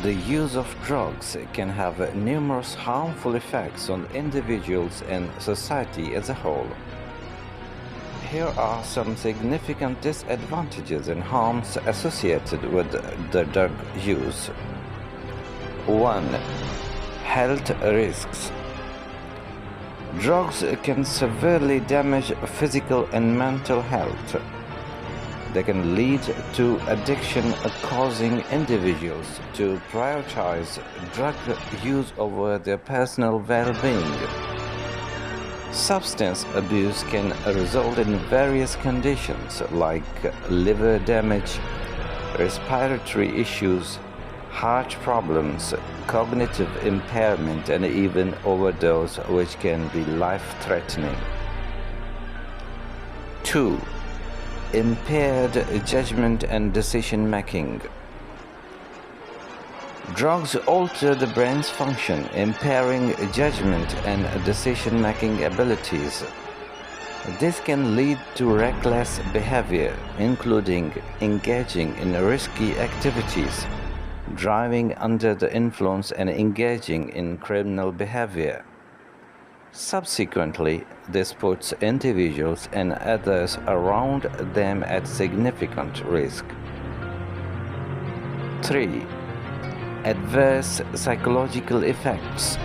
The use of drugs can have numerous harmful effects on individuals and society as a whole. Here are some significant disadvantages and harms associated with the drug use. 1. Health risks. Drugs can severely damage physical and mental health. They can lead to addiction, causing individuals to prioritize drug use over their personal well-being. Substance abuse can result in various conditions like liver damage, respiratory issues, heart problems, cognitive impairment, and even overdose, which can be life-threatening. 2. Impaired judgment and decision-making. Drugs alter the brain's function, impairing judgment and decision-making abilities. This can lead to reckless behavior, including engaging in risky activities, driving under the influence, and engaging in criminal behavior. Subsequently, this puts individuals and others around them at significant risk. 3. Adverse psychological effects.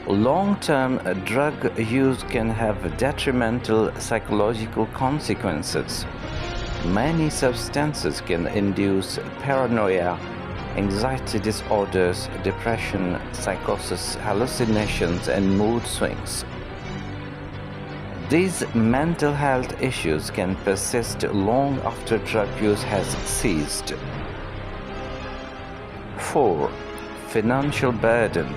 Long-term drug use can have detrimental psychological consequences. Many substances can induce paranoia, anxiety disorders, depression, psychosis, hallucinations, and mood swings. These mental health issues can persist long after drug use has ceased. 4. Financial burden.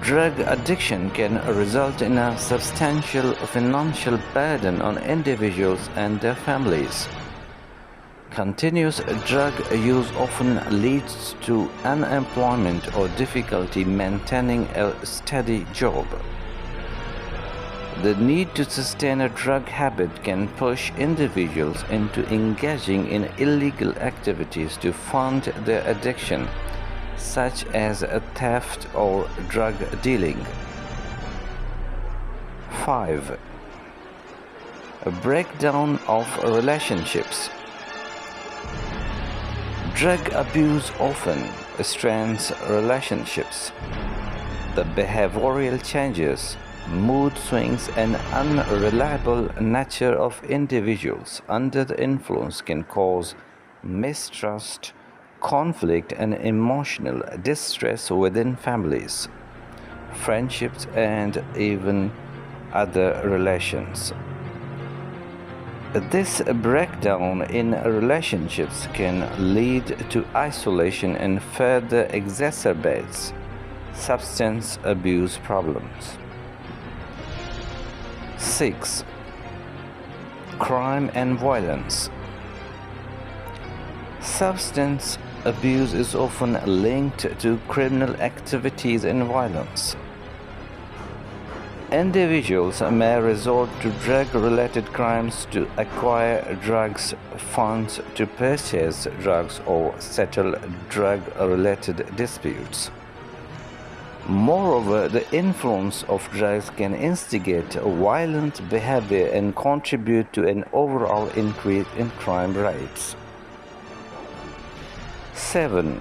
Drug addiction can result in a substantial financial burden on individuals and their families. Continuous drug use often leads to unemployment or difficulty maintaining a steady job. The need to sustain a drug habit can push individuals into engaging in illegal activities to fund their addiction, such as theft or drug dealing. 5. A breakdown of relationships. Drug abuse often strains relationships. The behavioral changes, mood swings, and unreliable nature of individuals under the influence can cause mistrust, conflict, and emotional distress within families, friendships, and even other relations. This breakdown in relationships can lead to isolation and further exacerbates substance abuse problems. 6. Crime and violence. Substance abuse is often linked to criminal activities and violence. Individuals may resort to drug-related crimes to acquire drugs, funds to purchase drugs, or settle drug-related disputes. Moreover, the influence of drugs can instigate violent behavior and contribute to an overall increase in crime rates. 7.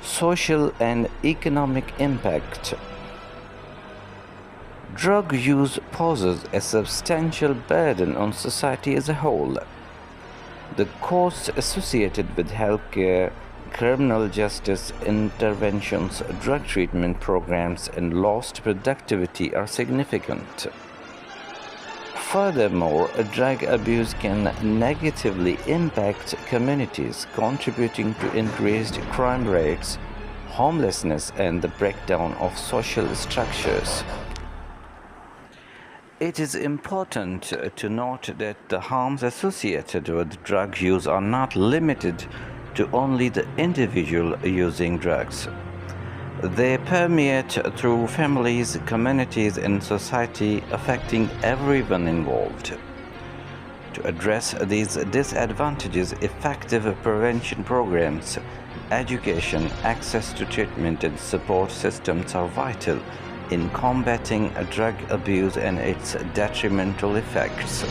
Social and economic impact. Drug use poses a substantial burden on society as a whole. The costs associated with healthcare, criminal justice interventions, drug treatment programs, and lost productivity are significant. Furthermore, drug abuse can negatively impact communities, contributing to increased crime rates, homelessness, and the breakdown of social structures. It is important to note that the harms associated with drug use are not limited to only the individual using drugs. They permeate through families, communities, and society, affecting everyone involved. To address these disadvantages, effective prevention programs, education, access to treatment, and support systems are vital in combating drug abuse and its detrimental effects.